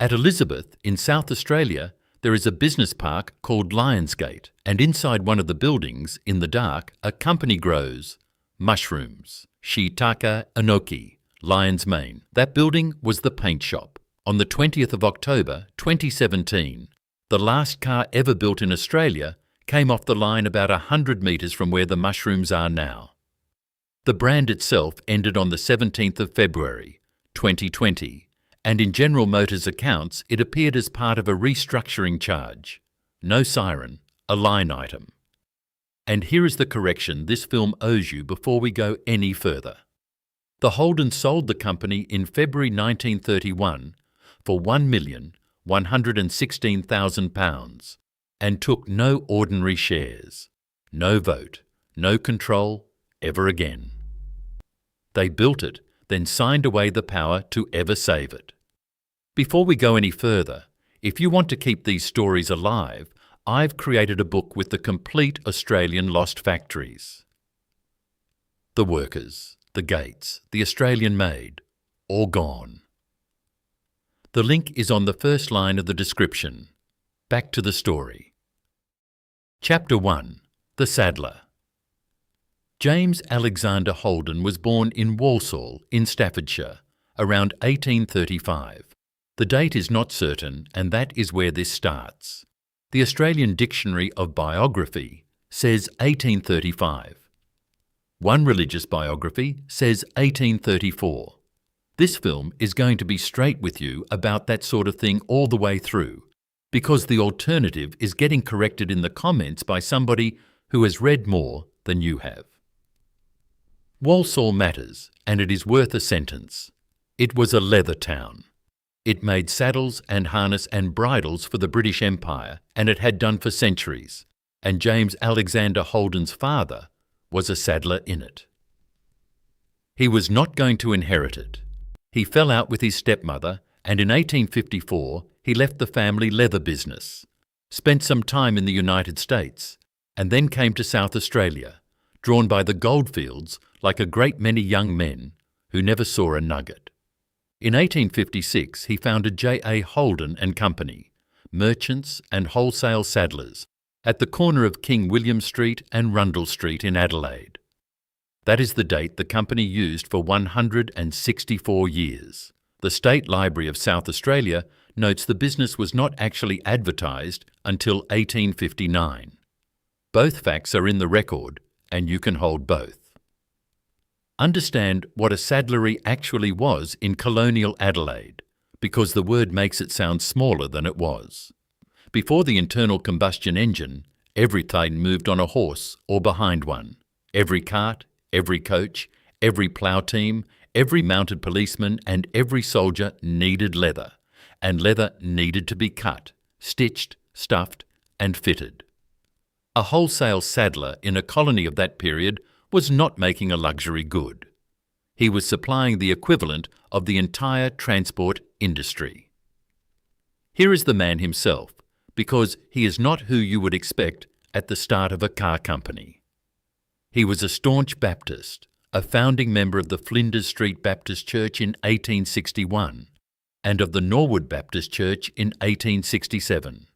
At Elizabeth, in South Australia, there is a business park called Lionsgate, and inside one of the buildings, in the dark, a company grows mushrooms, shiitake enoki, lion's mane. That building was the paint shop. On the 20th of October 2017, the last car ever built in Australia came off the line about 100 metres from where the mushrooms are now. The brand itself ended on the 17th of February 2020, and in General Motors' accounts it appeared as part of a restructuring charge. No siren, a line item. And here is the correction this film owes you before we go any further. The Holdens sold the company in February 1931 for £1,116,000 and took no ordinary shares, no vote, no control, ever again. They built it, then signed away the power to ever save it. Before we go any further, if you want to keep these stories alive, I've created a book with the complete Australian lost factories. The workers, the gates, the Australian made, all gone. The link is on the first line of the description. Back to the story. Chapter 1. The Saddler. James Alexander Holden was born in Walsall in Staffordshire around 1835. The date is not certain, and that is where this starts. The Australian Dictionary of Biography says 1835. One religious biography says 1834. This film is going to be straight with you about that sort of thing all the way through, because the alternative is getting corrected in the comments by somebody who has read more than you have. Walsall matters, and it is worth a sentence. It was a leather town. It made saddles and harness and bridles for the British Empire, and it had done for centuries, and James Alexander Holden's father was a saddler in it. He was not going to inherit it. He fell out with his stepmother, and in 1854 he left the family leather business, spent some time in the United States, and then came to South Australia, drawn by the goldfields like a great many young men who never saw a nugget. In 1856 he founded J.A. Holden and Company, merchants and wholesale saddlers, at the corner of King William Street and Rundle Street in Adelaide. That is the date the company used for 164 years. The State Library of South Australia notes the business was not actually advertised until 1859. Both facts are in the record, and you can hold both. Understand what a saddlery actually was in colonial Adelaide, because the word makes it sound smaller than it was. Before the internal combustion engine, everything moved on a horse or behind one. Every cart, every coach, every plough team, every mounted policeman and every soldier needed leather, and leather needed to be cut, stitched, stuffed and fitted. A wholesale saddler in a colony of that period was not making a luxury good. He was supplying the equivalent of the entire transport industry. Here is the man himself, because he is not who you would expect at the start of a car company. He was a staunch Baptist, a founding member of the Flinders Street Baptist Church in 1861 and of the Norwood Baptist Church in 1867.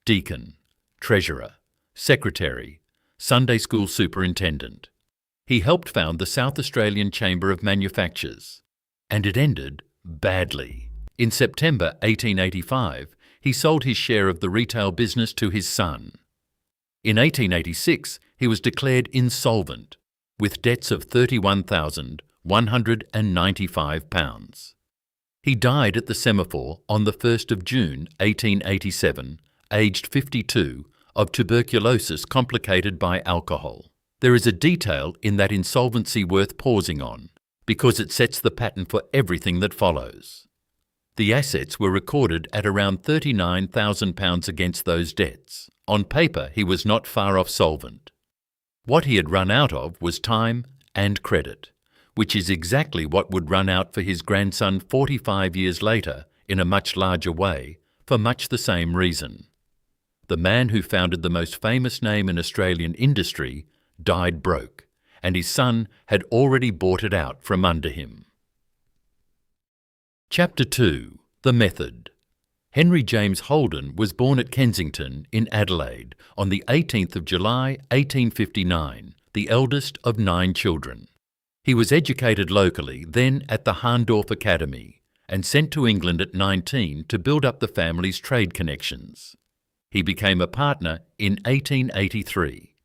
Deacon, treasurer, secretary, Sunday school superintendent. He helped found the South Australian Chamber of Manufacturers, and it ended badly. In September 1885, he sold his share of the retail business to his son. In 1886, he was declared insolvent, with debts of £31,195. He died at the Semaphore on the 1st of June 1887, aged 52, of tuberculosis complicated by alcohol. There is a detail in that insolvency worth pausing on, because it sets the pattern for everything that follows. The assets were recorded at around £39,000 against those debts. On paper, he was not far off solvent. What he had run out of was time and credit, which is exactly what would run out for his grandson 45 years later in a much larger way, for much the same reason. The man who founded the most famous name in Australian industry died broke, and his son had already bought it out from under him. Chapter 2. The Method. Henry James Holden was born at Kensington in Adelaide on the 18th of July 1859, the eldest of 9 children. He was educated locally, then at the Harndorf Academy, and sent to England at 19 to build up the family's trade connections. He became a partner in 1883,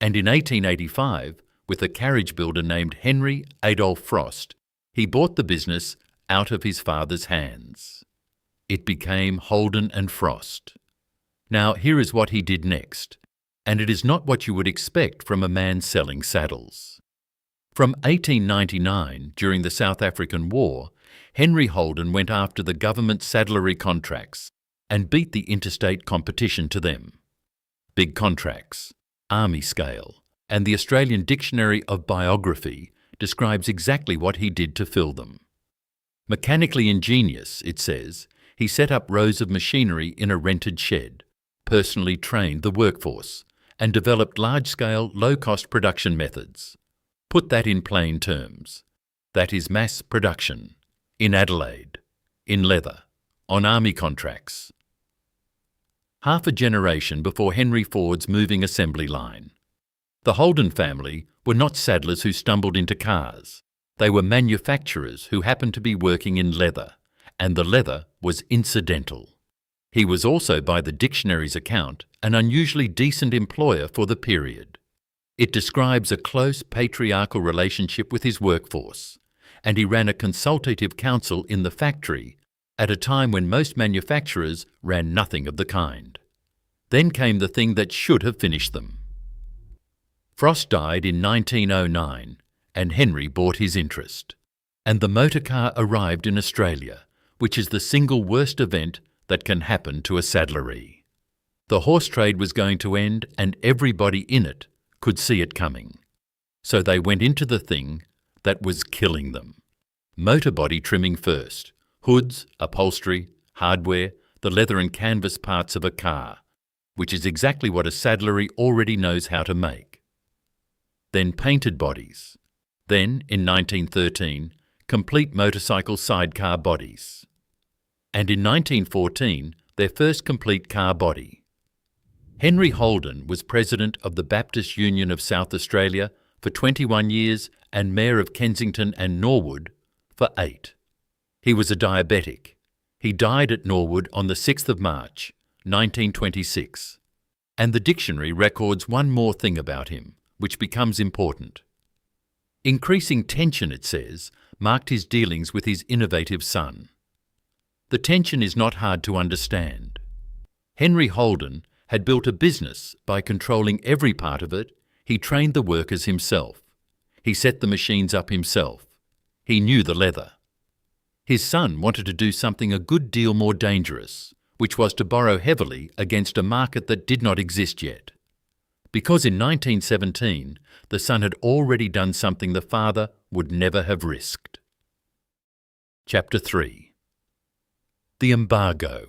and in 1885, with a carriage builder named Henry Adolph Frost, he bought the business out of his father's hands. It became Holden and Frost. Now here is what he did next, and it is not what you would expect from a man selling saddles. From 1899, during the South African War, Henry Holden went after the government saddlery contracts and beat the interstate competition to them. Big contracts, army scale, and the Australian Dictionary of Biography describes exactly what he did to fill them. Mechanically ingenious, it says, he set up rows of machinery in a rented shed, personally trained the workforce, and developed large-scale, low-cost production methods. Put that in plain terms. That is mass production. In Adelaide. In leather. On army contracts. Half a generation before Henry Ford's moving assembly line. The Holden family were not saddlers who stumbled into cars. They were manufacturers who happened to be working in leather, and the leather was incidental. He was also, by the dictionary's account, an unusually decent employer for the period. It describes a close patriarchal relationship with his workforce, and he ran a consultative council in the factory at a time when most manufacturers ran nothing of the kind. Then came the thing that should have finished them. Frost died in 1909, and Henry bought his interest, and the motor car arrived in Australia, which is the single worst event that can happen to a saddlery. The horse trade was going to end, and everybody in it could see it coming. So they went into the thing that was killing them. Motor body trimming first, hoods, upholstery, hardware, the leather and canvas parts of a car, which is exactly what a saddlery already knows how to make. Then painted bodies. Then, in 1913, complete motorcycle sidecar bodies. And in 1914, their first complete car body. Henry Holden was president of the Baptist Union of South Australia for 21 years and mayor of Kensington and Norwood for 8. He was a diabetic. He died at Norwood on the 6th of March, 1926. And the dictionary records one more thing about him, which becomes important. Increasing tension, it says, marked his dealings with his innovative son. The tension is not hard to understand. Henry Holden had built a business by controlling every part of it. He trained the workers himself. He set the machines up himself. He knew the leather. His son wanted to do something a good deal more dangerous, which was to borrow heavily against a market that did not exist yet. Because in 1917, the son had already done something the father would never have risked. Chapter 3. The Embargo.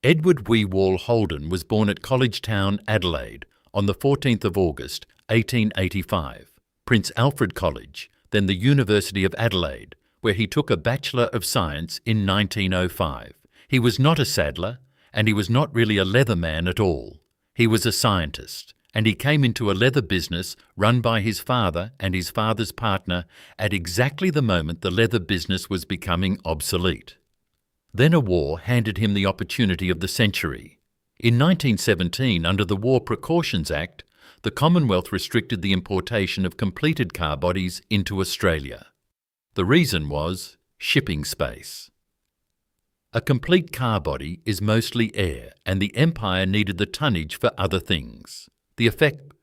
Edward Wee-Wall Holden was born at College Town, Adelaide, on the 14th of August, 1885, Prince Alfred College, then the University of Adelaide, where he took a Bachelor of Science in 1905. He was not a saddler, and he was not really a leather man at all. He was a scientist, and he came into a leather business run by his father and his father's partner at exactly the moment the leather business was becoming obsolete. Then a war handed him the opportunity of the century. In 1917, under the War Precautions Act, the Commonwealth restricted the importation of completed car bodies into Australia. The reason was shipping space. A complete car body is mostly air, and the Empire needed the tonnage for other things. The effect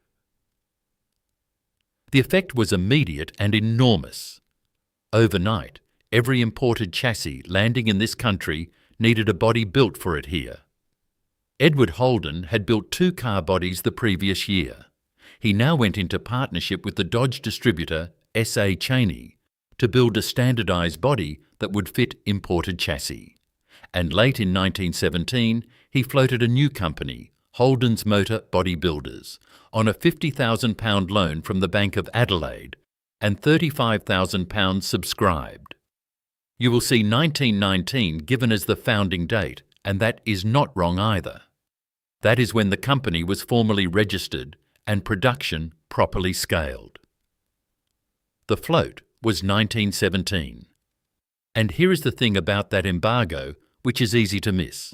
was immediate and enormous. Overnight, every imported chassis landing in this country needed a body built for it here. Edward Holden had built 2 car bodies the previous year. He now went into partnership with the Dodge distributor S.A. Cheney to build a standardised body that would fit imported chassis. And late in 1917, he floated a new company, Holdens Motor Body Builders, on a £50,000 loan from the Bank of Adelaide and £35,000 subscribed. You will see 1919 given as the founding date, and that is not wrong either. That is when the company was formally registered and production properly scaled. The float was 1917. And here is the thing about that embargo which is easy to miss.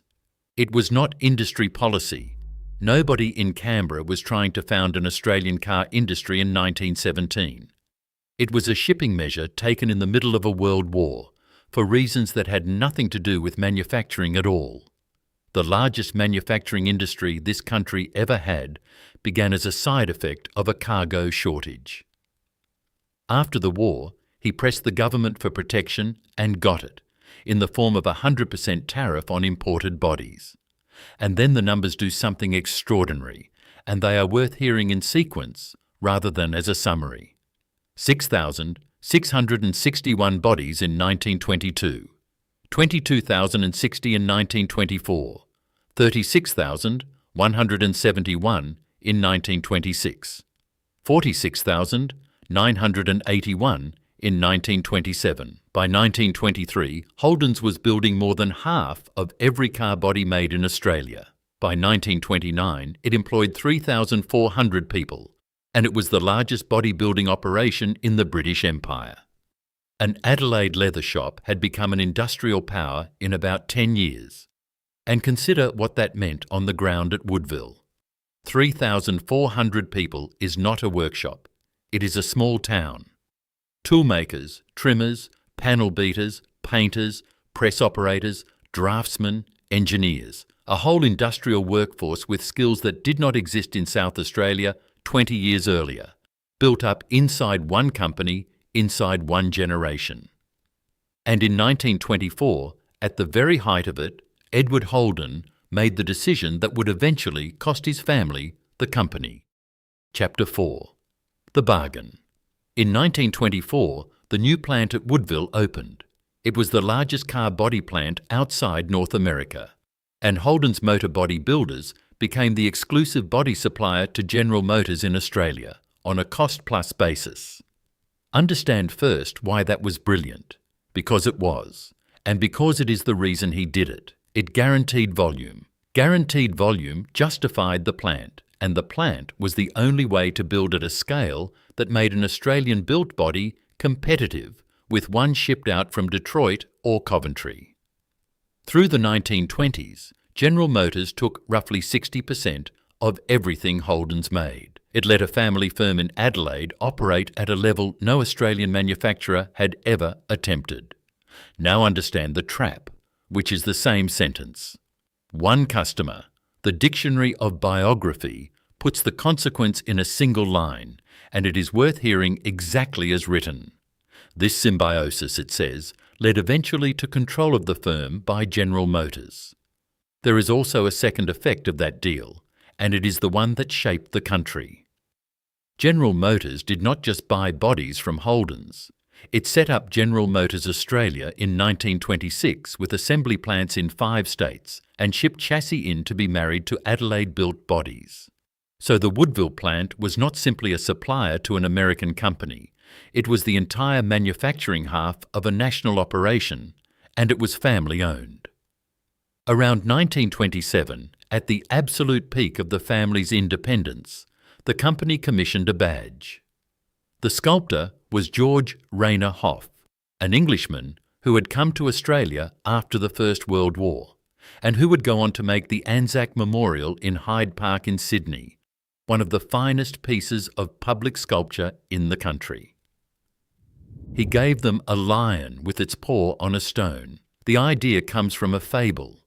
It was not industry policy. Nobody in Canberra was trying to found an Australian car industry in 1917. It was a shipping measure taken in the middle of a world war for reasons that had nothing to do with manufacturing at all. The largest manufacturing industry this country ever had began as a side effect of a cargo shortage. After the war, he pressed the government for protection and got it, in the form of a 100% tariff on imported bodies. And then the numbers do something extraordinary, and they are worth hearing in sequence rather than as a summary. 6,661 bodies in 1922, 22,060 in 1924, 36,171 in 1926, 46,981 in 1927. By 1923, Holdens was building more than half of every car body made in Australia. By 1929, it employed 3,400 people, and it was the largest bodybuilding operation in the British Empire. An Adelaide leather shop had become an industrial power in about 10 years. And consider what that meant on the ground at Woodville. 3,400 people is not a workshop. It is a small town. Toolmakers, trimmers, panel beaters, painters, press operators, draftsmen, engineers. A whole industrial workforce with skills that did not exist in South Australia 20 years earlier, built up inside one company, inside one generation. And in 1924, at the very height of it, Edward Holden made the decision that would eventually cost his family the company. Chapter 4. The Bargain. In 1924, the new plant at Woodville opened. It was the largest car body plant outside North America, and Holden's motor body builders became the exclusive body supplier to General Motors in Australia on a cost-plus basis. Understand first why that was brilliant. Because it was, and because it is the reason he did it. It guaranteed volume. Guaranteed volume justified the plant, and the plant was the only way to build at a scale that made an Australian-built body competitive with one shipped out from Detroit or Coventry. Through the 1920s, General Motors took roughly 60% of everything Holdens made. It let a family firm in Adelaide operate at a level no Australian manufacturer had ever attempted. Now understand the trap, which is the same sentence. One customer, the dictionary of biography, puts the consequence in a single line, and it is worth hearing exactly as written. This symbiosis, it says, led eventually to control of the firm by General Motors. There is also a second effect of that deal, and it is the one that shaped the country. General Motors did not just buy bodies from Holdens. It set up General Motors Australia in 1926 with assembly plants in 5 states and shipped chassis in to be married to Adelaide-built bodies. So the Woodville plant was not simply a supplier to an American company. It was the entire manufacturing half of a national operation, and it was family-owned. Around 1927, at the absolute peak of the family's independence, the company commissioned a badge. The sculptor was George Rayner Hoff, an Englishman who had come to Australia after the First World War, and who would go on to make the Anzac Memorial in Hyde Park in Sydney, one of the finest pieces of public sculpture in the country. He gave them a lion with its paw on a stone. The idea comes from a fable,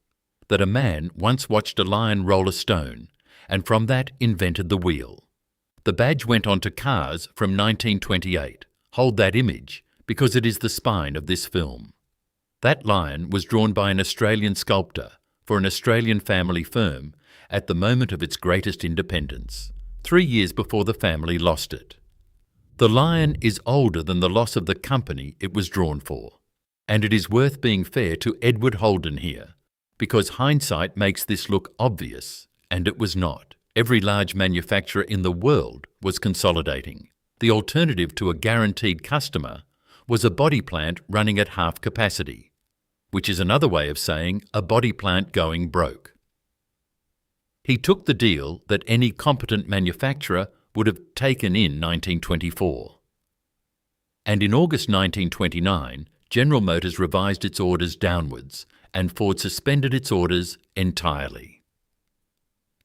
that a man once watched a lion roll a stone, and from that invented the wheel. The badge went on to cars from 1928. Hold that image, because it is the spine of this film. That lion was drawn by an Australian sculptor for an Australian family firm at the moment of its greatest independence, 3 years before the family lost it. The lion is older than the loss of the company it was drawn for, and it is worth being fair to Edward Holden here, because hindsight makes this look obvious, and it was not. Every large manufacturer in the world was consolidating. The alternative to a guaranteed customer was a body plant running at half capacity. which is another way of saying a body plant going broke. He took the deal that any competent manufacturer would have taken in 1924. And in August 1929, General Motors revised its orders downwards, and Ford suspended its orders entirely.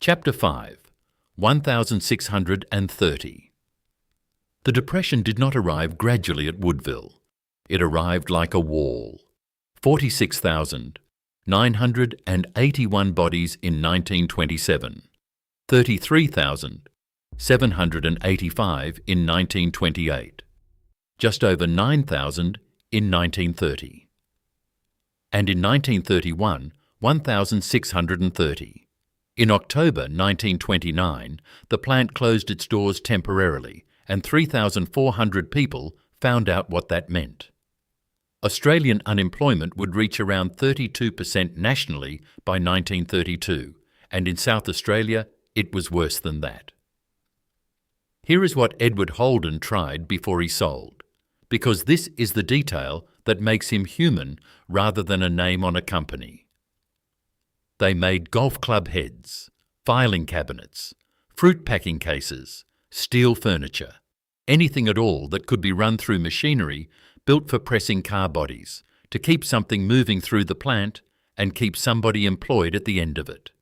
Chapter 5. 1630. The Depression did not arrive gradually at Woodville. It arrived like a wall. 46,981 bodies in 1927, 33,785 in 1928, just over 9,000 in 1930. And in 1931, 1,630. In October 1929, the plant closed its doors temporarily, and 3,400 people found out what that meant. Australian unemployment would reach around 32% nationally by 1932, and in South Australia it was worse than that. Here is what Edward Holden tried before he sold, because this is the detail that makes him human rather than a name on a company. They made golf club heads, filing cabinets, fruit packing cases, steel furniture, anything at all that could be run through machinery built for pressing car bodies, to keep something moving through the plant and keep somebody employed at the end of it.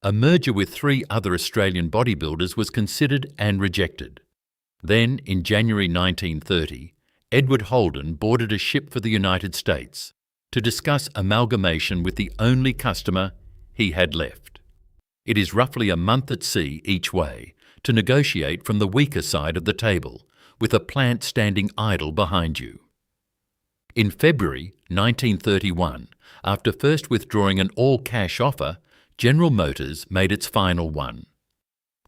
A merger with 3 other Australian bodybuilders was considered and rejected. Then, in January 1930, Edward Holden boarded a ship for the United States to discuss amalgamation with the only customer he had left. It is roughly a month at sea each way to negotiate from the weaker side of the table, with a plant standing idle behind you. In February 1931, after first withdrawing an all-cash offer, General Motors made its final one,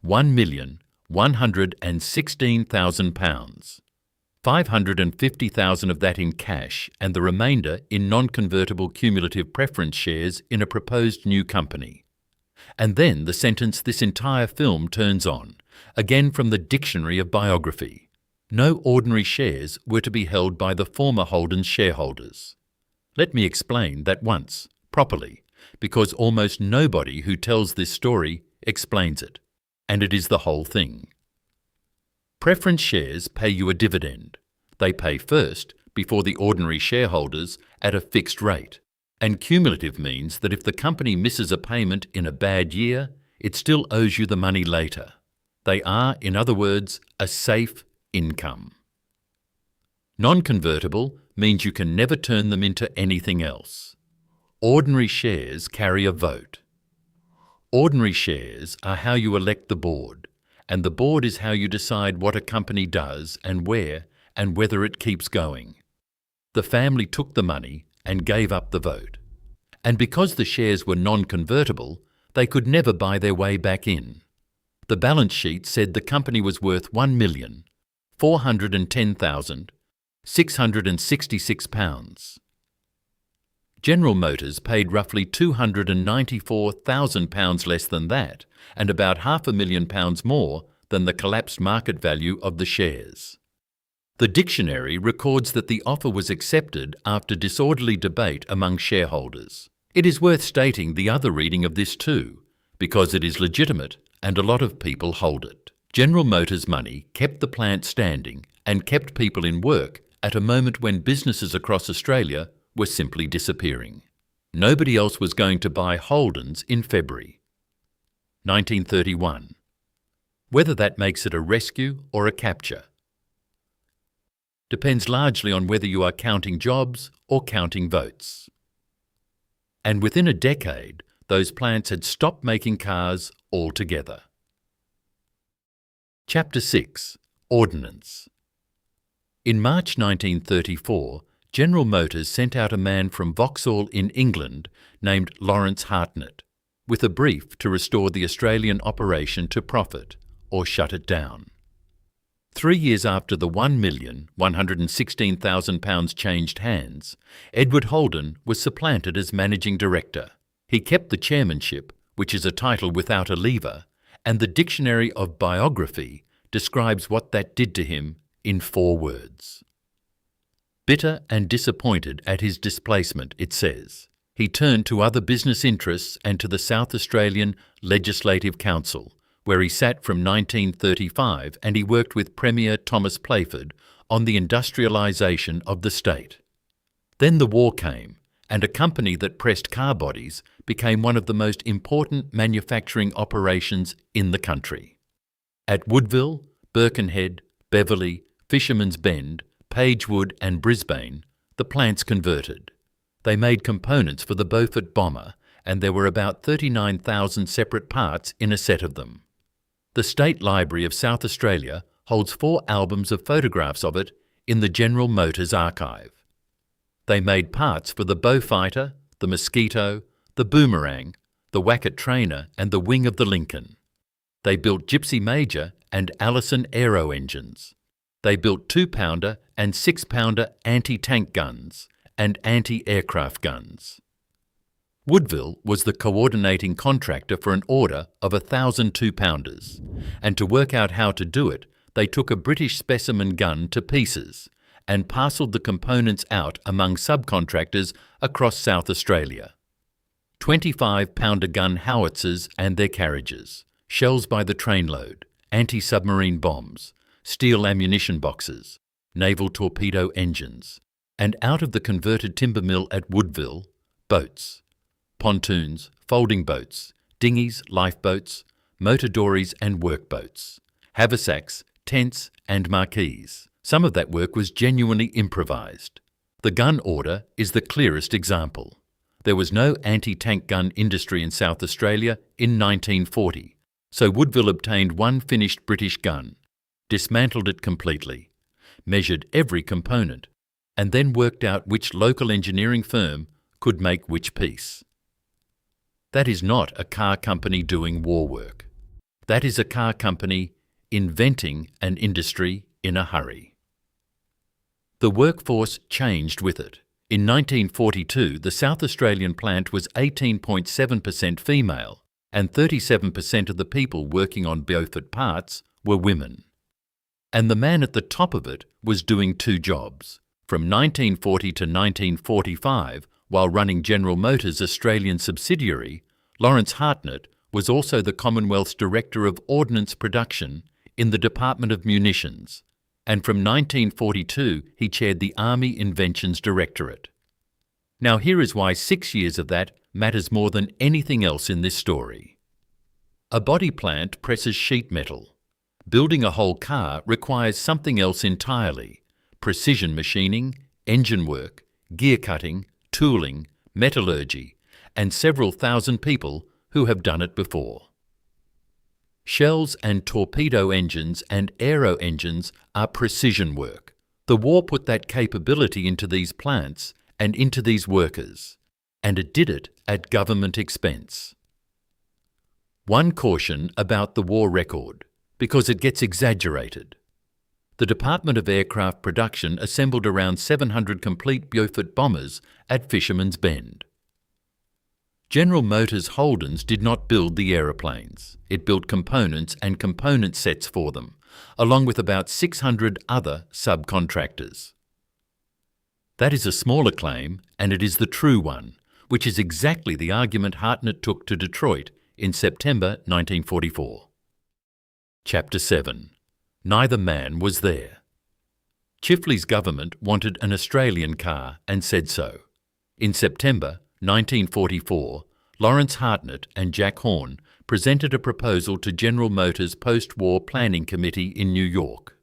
£1,116,000, 550,000 of that in cash and the remainder in non-convertible cumulative preference shares in a proposed new company. And then the sentence this entire film turns on, again from the Dictionary of Biography. No ordinary shares were to be held by the former Holdens shareholders. Let me explain that once, properly, because almost nobody who tells this story explains it, and it is the whole thing. Preference shares pay you a dividend. They pay first, before the ordinary shareholders, at a fixed rate, and cumulative means that if the company misses a payment in a bad year, it still owes you the money later. They are, in other words, a safe income. Non-convertible means you can never turn them into anything else. Ordinary shares carry a vote. Ordinary shares are how you elect the board, and the board is how you decide what a company does and where and whether it keeps going. The family took the money and gave up the vote. And because the shares were non-convertible, they could never buy their way back in. The balance sheet said the company was worth £1,410,666. General Motors paid roughly £294,000 less than that, and about £500,000 more than the collapsed market value of the shares. The dictionary records that the offer was accepted after disorderly debate among shareholders. It is worth stating the other reading of this too, because it is legitimate and a lot of people hold it. General Motors' money kept the plant standing and kept people in work at a moment when businesses across Australia were simply disappearing. Nobody else was going to buy Holdens in February 1931. Whether that makes it a rescue or a capture depends largely on whether you are counting jobs or counting votes. And within a decade, those plants had stopped making cars altogether. Chapter 6. Ordnance. In March 1934, General Motors sent out a man from Vauxhall in England named Lawrence Hartnett with a brief to restore the Australian operation to profit or shut it down. 3 years after the £1,116,000 changed hands, Edward Holden was supplanted as managing director. He kept the chairmanship, which is a title without a lever, and the Dictionary of Biography describes what that did to him in 4 words. Bitter and disappointed at his displacement, it says, he turned to other business interests and to the South Australian Legislative Council, where he sat from 1935, and he worked with Premier Thomas Playford on the industrialisation of the state. Then the war came, and a company that pressed car bodies became one of the most important manufacturing operations in the country. At Woodville, Birkenhead, Beverley, Fisherman's Bend, Pagewood and Brisbane, the plants converted. They made components for the Beaufort bomber, and there were about 39,000 separate parts in a set of them. The State Library of South Australia holds 4 albums of photographs of it in the General Motors archive. They made parts for the Beaufighter, the Mosquito, the Boomerang, the Wacket Trainer and the wing of the Lincoln. They built Gypsy Major and Allison aero engines. They built 2-pounder and 6-pounder anti-tank guns and anti-aircraft guns. Woodville was the coordinating contractor for an order of 1,000 2-pounders, and to work out how to do it, they took a British specimen gun to pieces and parcelled the components out among subcontractors across South Australia. 25-pounder gun howitzers and their carriages, shells by the trainload, anti-submarine bombs, steel ammunition boxes, naval torpedo engines, and out of the converted timber mill at Woodville, boats, pontoons, folding boats, dinghies, lifeboats, motor dories and workboats, haversacks, tents and marquees. Some of that work was genuinely improvised. The gun order is the clearest example. There was no anti-tank gun industry in South Australia in 1940, so Woodville obtained one finished British gun, dismantled it completely, measured every component, and then worked out which local engineering firm could make which piece. That is not a car company doing war work. That is a car company inventing an industry in a hurry. The workforce changed with it. In 1942, the South Australian plant was 18.7% female, and 37% of the people working on Beaufort parts were women. And the man at the top of it was doing 2 jobs. From 1940 to 1945, while running General Motors' Australian subsidiary, Lawrence Hartnett was also the Commonwealth's Director of Ordnance Production in the Department of Munitions, and from 1942 he chaired the Army Inventions Directorate. Now here is why 6 years of that matters more than anything else in this story. A body plant presses sheet metal. Building a whole car requires something else entirely: precision machining, engine work, gear cutting, tooling, metallurgy, and several thousand people who have done it before. Shells and torpedo engines and aero engines are precision work. The war put that capability into these plants and into these workers, and it did it at government expense. One caution about the war record, because it gets exaggerated. The Department of Aircraft Production assembled around 700 complete Beaufort bombers at Fisherman's Bend. General Motors Holdens did not build the aeroplanes. It built components and component sets for them, along with about 600 other subcontractors. That is a smaller claim, and it is the true one, which is exactly the argument Hartnett took to Detroit in September 1944. Chapter 7. Neither man was there. Chifley's government wanted an Australian car and said so. In September 1944, Lawrence Hartnett and Jack Horn presented a proposal to General Motors' post-war planning committee in New York.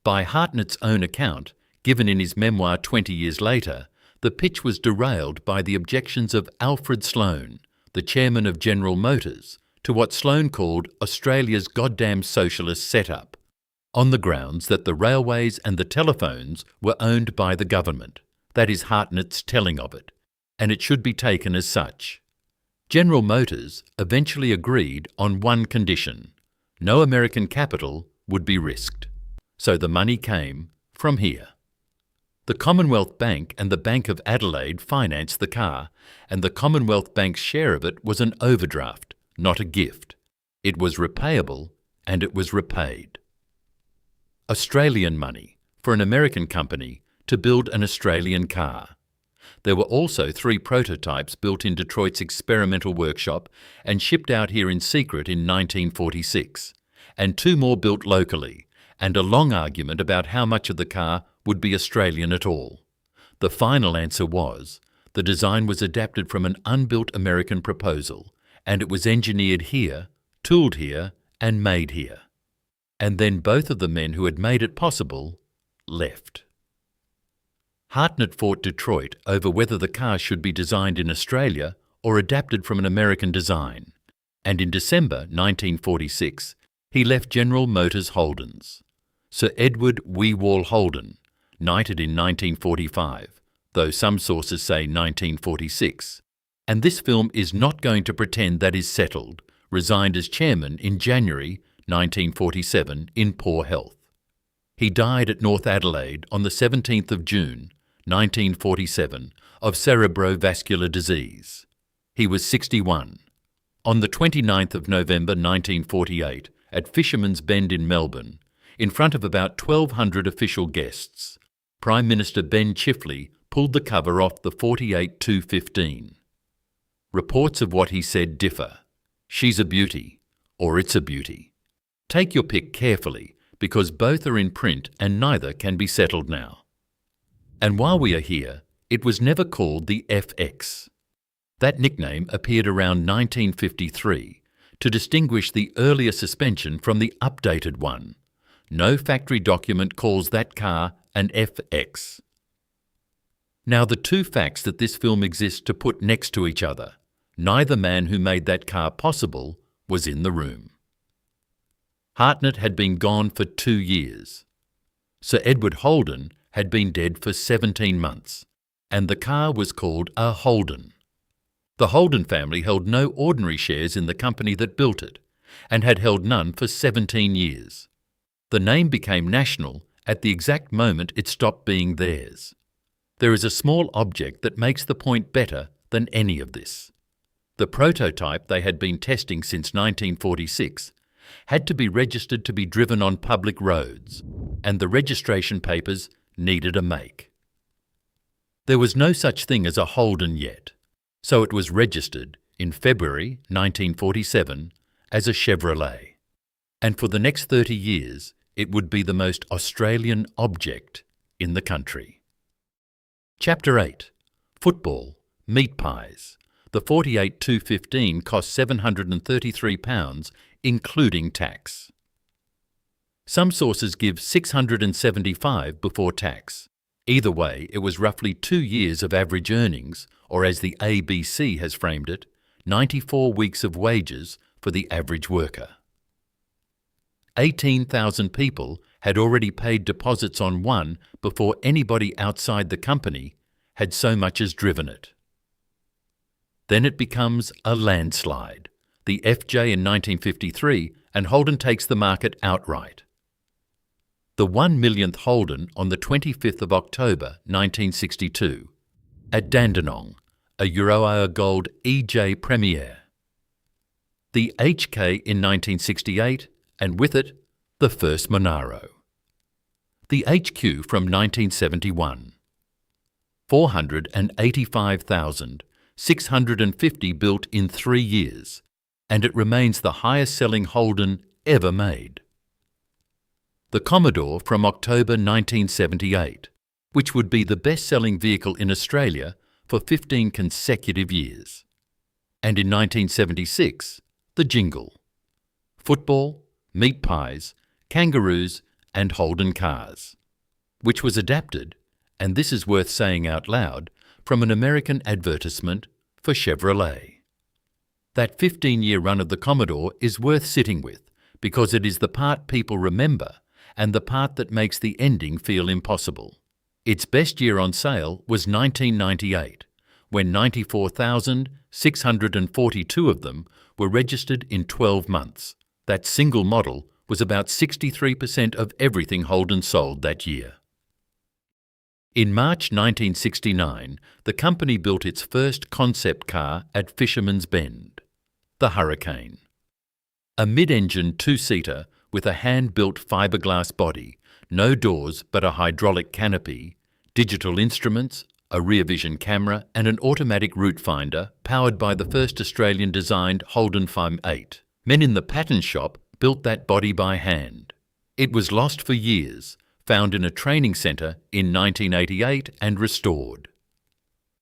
By Hartnett's own account, given in his memoir 20 years later, the pitch was derailed by the objections of Alfred Sloan, the chairman of General Motors, to what Sloan called Australia's goddamn socialist setup, on the grounds that the railways and the telephones were owned by the government. That is Hartnett's telling of it, and it should be taken as such. General Motors eventually agreed on one condition: no American capital would be risked. So the money came from here. The Commonwealth Bank and the Bank of Adelaide financed the car, and the Commonwealth Bank's share of it was an overdraft, not a gift. It was repayable, and it was repaid. Australian money for an American company to build an Australian car. There were also 3 prototypes built in Detroit's experimental workshop and shipped out here in secret in 1946, and 2 more built locally, and a long argument about how much of the car would be Australian at all. The final answer was, the design was adapted from an unbuilt American proposal, and it was engineered here, tooled here, and made here. And then both of the men who had made it possible left. Hartnett fought Detroit over whether the car should be designed in Australia or adapted from an American design, and in December 1946 he left General Motors Holdens. Sir Edward Wewall Holden, knighted in 1945, though some sources say 1946, and this film is not going to pretend that is settled, resigned as chairman in January 1947 in poor health. He died at North Adelaide on the 17th of June 1947 of cerebrovascular disease. He was 61. On the 29th of November 1948, at Fisherman's Bend in Melbourne, in front of about 1,200 official guests, Prime Minister Ben Chifley pulled the cover off the 48-215. Reports of what he said differ. She's a beauty, or it's a beauty. Take your pick carefully, because both are in print and neither can be settled now. And while we are here, it was never called the FX. That nickname appeared around 1953 to distinguish the earlier suspension from the updated one. No factory document calls that car an FX. Now, the 2 facts that this film exists to put next to each other, neither man who made that car possible was in the room. Hartnett had been gone for 2 years. Sir Edward Holden had been dead for 17 months, and the car was called a Holden. The Holden family held no ordinary shares in the company that built it, and had held none for 17 years. The name became national at the exact moment it stopped being theirs. There is a small object that makes the point better than any of this. The prototype they had been testing since 1946 had to be registered to be driven on public roads, and the registration papers needed a make. There was no such thing as a Holden yet, so it was registered in February 1947 as a Chevrolet, and for the next 30 years it would be the most Australian object in the country. Chapter 8. Football, Meat Pies. The 48-215 cost £733, including tax. Some sources give $675 before tax. Either way, it was roughly 2 years of average earnings, or as the ABC has framed it, 94 weeks of wages for the average worker. 18,000 people had already paid deposits on one before anybody outside the company had so much as driven it. Then it becomes a landslide, the FJ in 1953, and Holden takes the market outright. The 1 millionth Holden on the 25th of October 1962 at Dandenong, a Eurohour Gold EJ Premier. The HK in 1968, and with it, the first Monaro. The HQ from 1971. 485,650 built in 3 years, and it remains the highest-selling Holden ever made. The Commodore from October 1978, which would be the best-selling vehicle in Australia for 15 consecutive years. And in 1976, the Jingle. Football, meat pies, kangaroos, and Holden cars, which was adapted, and this is worth saying out loud, from an American advertisement for Chevrolet. That 15-year run of the Commodore is worth sitting with because it is the part people remember and the part that makes the ending feel impossible. Its best year on sale was 1998, when 94,642 of them were registered in 12 months. That single model was about 63% of everything Holden sold that year. In March 1969, the company built its first concept car at Fisherman's Bend, the Hurricane. A mid-engine two-seater with a hand-built fiberglass body, no doors but a hydraulic canopy, digital instruments, a rear vision camera and an automatic route finder powered by the first Australian-designed Holden 5.8. Men in the pattern shop built that body by hand. It was lost for years, found in a training centre in 1988 and restored.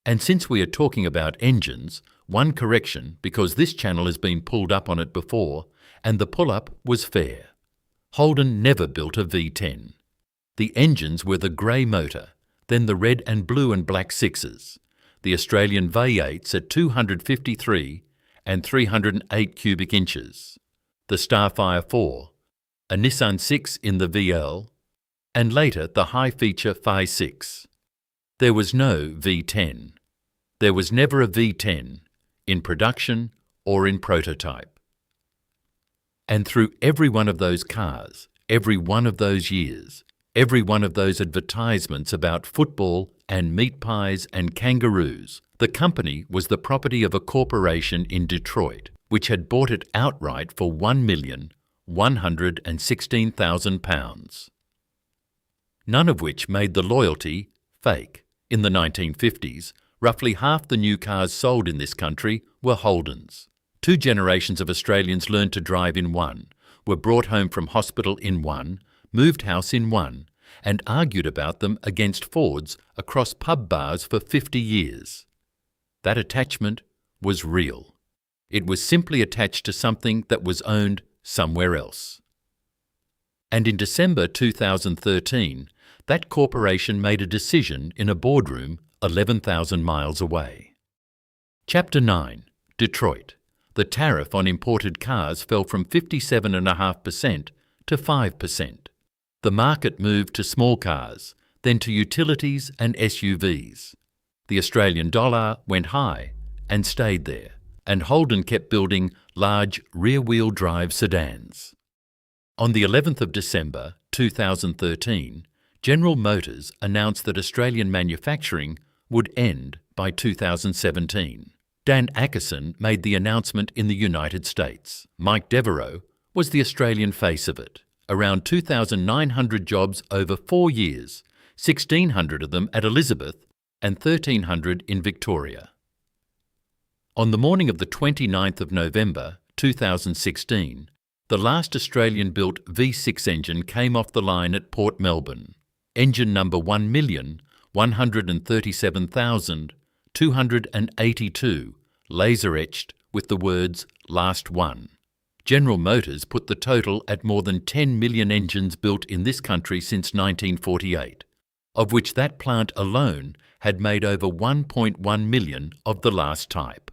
And since we are talking about engines, one correction, because this channel has been pulled up on it before, and the pull-up was fair. Holden never built a V10. The engines were the grey motor, then the red and blue and black sixes, the Australian V8s at 253 and 308 cubic inches, the Starfire 4, a Nissan 6 in the VL, and later the high-feature Phi 6. There was no V10. There was never a V10, in production or in prototype. And through every one of those cars, every one of those years, every one of those advertisements about football and meat pies and kangaroos, the company was the property of a corporation in Detroit, which had bought it outright for £1,116,000. None of which made the loyalty fake. In the 1950s, roughly half the new cars sold in this country were Holdens. 2 generations of Australians learned to drive in one, were brought home from hospital in one, moved house in one, and argued about them against Fords across pub bars for 50 years. That attachment was real. It was simply attached to something that was owned somewhere else. And in December 2013, that corporation made a decision in a boardroom 11,000 miles away. Chapter 9. Detroit. The tariff on imported cars fell from 57.5% to 5%. The market moved to small cars, then to utilities and SUVs. The Australian dollar went high and stayed there, and Holden kept building large rear-wheel drive sedans. On the 11th of December 2013, General Motors announced that Australian manufacturing would end by 2017. Dan Ackerson made the announcement in the United States. Mike Devereaux was the Australian face of it. Around 2,900 jobs over 4 years, 1,600 of them at Elizabeth and 1,300 in Victoria. On the morning of the 29th of November 2016, the last Australian-built V6 engine came off the line at Port Melbourne. Engine number 1,137,282, laser-etched with the words "Last One." General Motors put the total at more than 10 million engines built in this country since 1948, of which that plant alone had made over 1.1 million of the last type.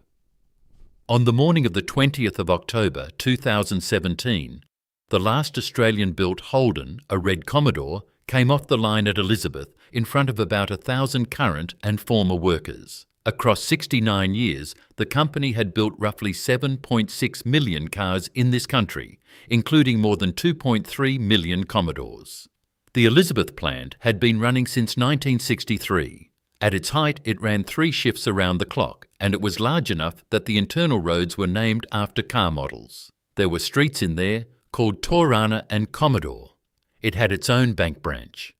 On the morning of the 20th of October 2017, the last Australian-built Holden, a red Commodore, came off the line at Elizabeth in front of about 1,000 current and former workers. Across 69 years, the company had built roughly 7.6 million cars in this country, including more than 2.3 million Commodores. The Elizabeth plant had been running since 1963. At its height, it ran 3 shifts around the clock, and it was large enough that the internal roads were named after car models. There were streets in there called Taurana and Commodore. It had its own bank branch.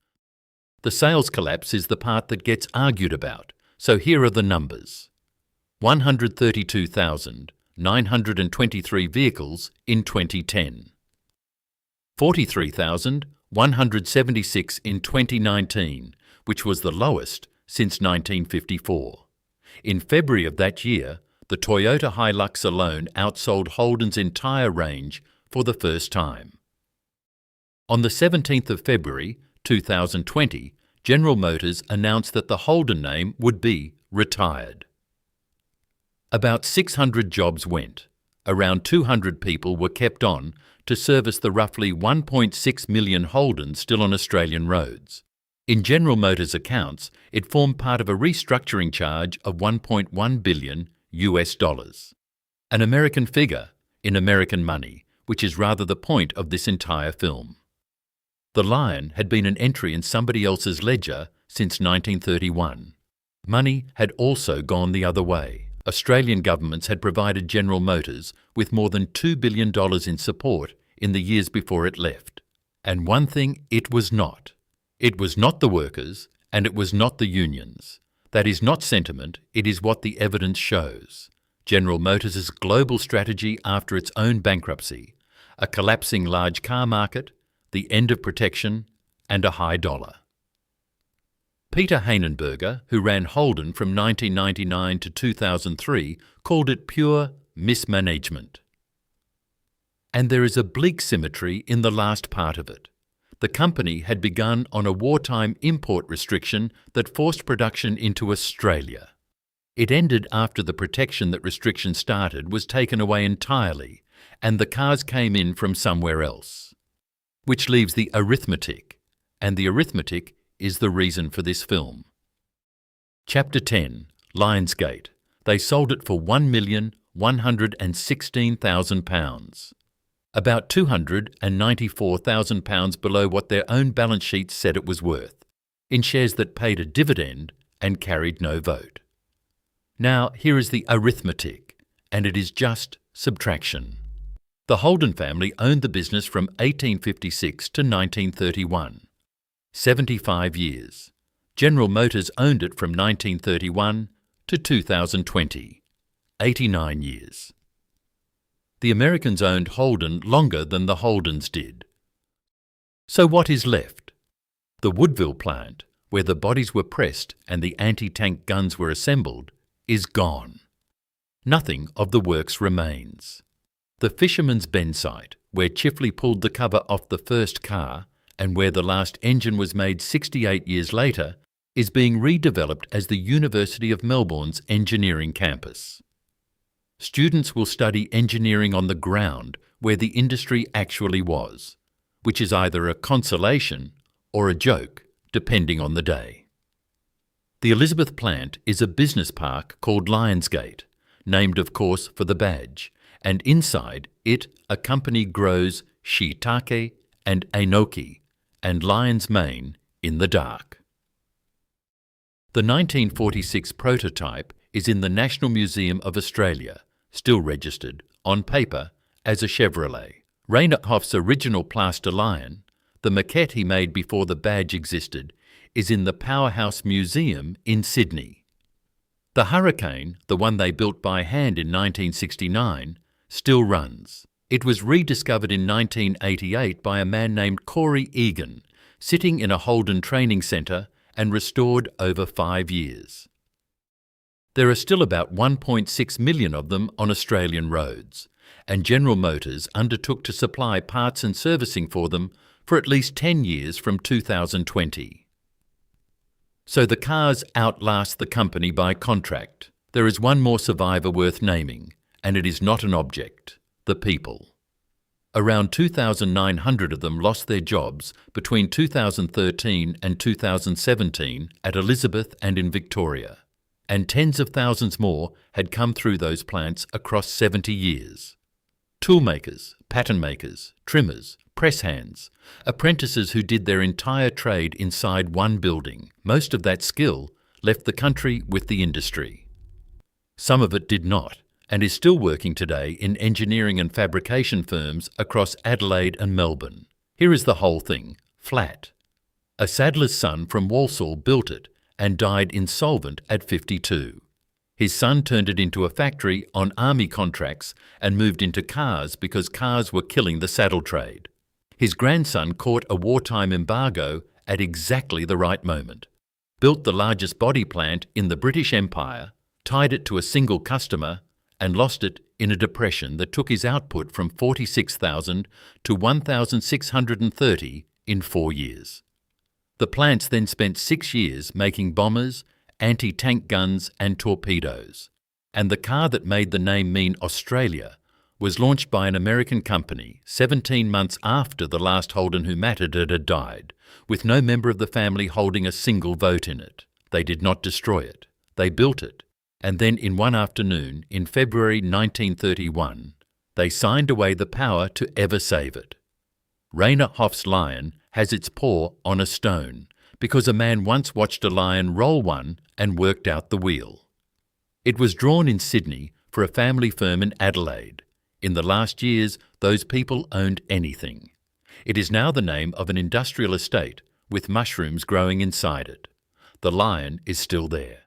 The sales collapse is the part that gets argued about. So here are the numbers. 132,923 vehicles in 2010. 43,176 in 2019, which was the lowest since 1954. In February of that year, the Toyota Hilux alone outsold Holden's entire range for the first time. On the 17th of February 2020, General Motors announced that the Holden name would be retired. About 600 jobs went. Around 200 people were kept on to service the roughly 1.6 million Holdens still on Australian roads. In General Motors' accounts, it formed part of a restructuring charge of $1.1 billion US. An American figure in American money, which is rather the point of this entire film. The lion had been an entry in somebody else's ledger since 1931. Money had also gone the other way. Australian governments had provided General Motors with more than $2 billion in support in the years before it left. And one thing it was not. It was not the workers, and it was not the unions. That is not sentiment, it is what the evidence shows. General Motors' global strategy after its own bankruptcy, a collapsing large car market, the end of protection, and a high dollar. Peter Hainenberger, who ran Holden from 1999 to 2003, called it pure mismanagement. And there is a bleak symmetry in the last part of it. The company had begun on a wartime import restriction that forced production into Australia. It ended after the protection that restriction started was taken away entirely, and the cars came in from somewhere else. Which leaves the arithmetic, and the arithmetic is the reason for this film. Chapter 10, Lionsgate. They sold it for £1,116,000. About £294,000 below what their own balance sheet said it was worth, in shares that paid a dividend and carried no vote. Now, here is the arithmetic, and it is just subtraction. The Holden family owned the business from 1856 to 1931. 75 years. General Motors owned it from 1931 to 2020. 89 years. The Americans owned Holden longer than the Holdens did. So what is left? The Woodville plant, where the bodies were pressed and the anti-tank guns were assembled, is gone. Nothing of the works remains. The Fisherman's Bend site, where Chifley pulled the cover off the first car and where the last engine was made 68 years later, is being redeveloped as the University of Melbourne's engineering campus. Students will study engineering on the ground where the industry actually was, which is either a consolation or a joke, depending on the day. The Elizabeth plant is a business park called Lionsgate, named of course for the badge, and inside it a company grows shiitake and enoki and lion's mane in the dark. The 1946 prototype is in the National Museum of Australia, still registered, on paper, as a Chevrolet. Rainer Hoff's original plaster lion, the maquette he made before the badge existed, is in the Powerhouse Museum in Sydney. The Hurricane, the one they built by hand in 1969, still runs. It was rediscovered in 1988 by a man named Corey Egan, sitting in a Holden training centre and restored over 5 years. There are still about 1.6 million of them on Australian roads, and General Motors undertook to supply parts and servicing for them for at least 10 years from 2020. So the cars outlast the company by contract. There is one more survivor worth naming, and it is not an object, the people. Around 2,900 of them lost their jobs between 2013 and 2017 at Elizabeth and in Victoria, and tens of thousands more had come through those plants across 70 years. Toolmakers, pattern makers, trimmers, press hands, apprentices who did their entire trade inside one building. Most of that skill left the country with the industry. Some of it did not, and is still working today in engineering and fabrication firms across Adelaide and Melbourne. Here is the whole thing, flat. A saddler's son from Walsall built it and died insolvent at 52. His son turned it into a factory on army contracts and moved into cars because cars were killing the saddle trade. His grandson caught a wartime embargo at exactly the right moment, built the largest body plant in the British Empire, tied it to a single customer, and lost it in a depression that took his output from 46,000 to 1,630 in 4 years. The plants then spent 6 years making bombers, anti-tank guns and torpedoes, and the car that made the name mean Australia was launched by an American company 17 months after the last Holden who mattered had died, with no member of the family holding a single vote in it. They did not destroy it. They built it, and then in one afternoon, in February 1931, they signed away the power to ever save it. Rainer Hoff's lion has its paw on a stone because a man once watched a lion roll one and worked out the wheel. It was drawn in Sydney for a family firm in Adelaide. In the last years, those people owned anything. It is now the name of an industrial estate with mushrooms growing inside it. the lion is still there.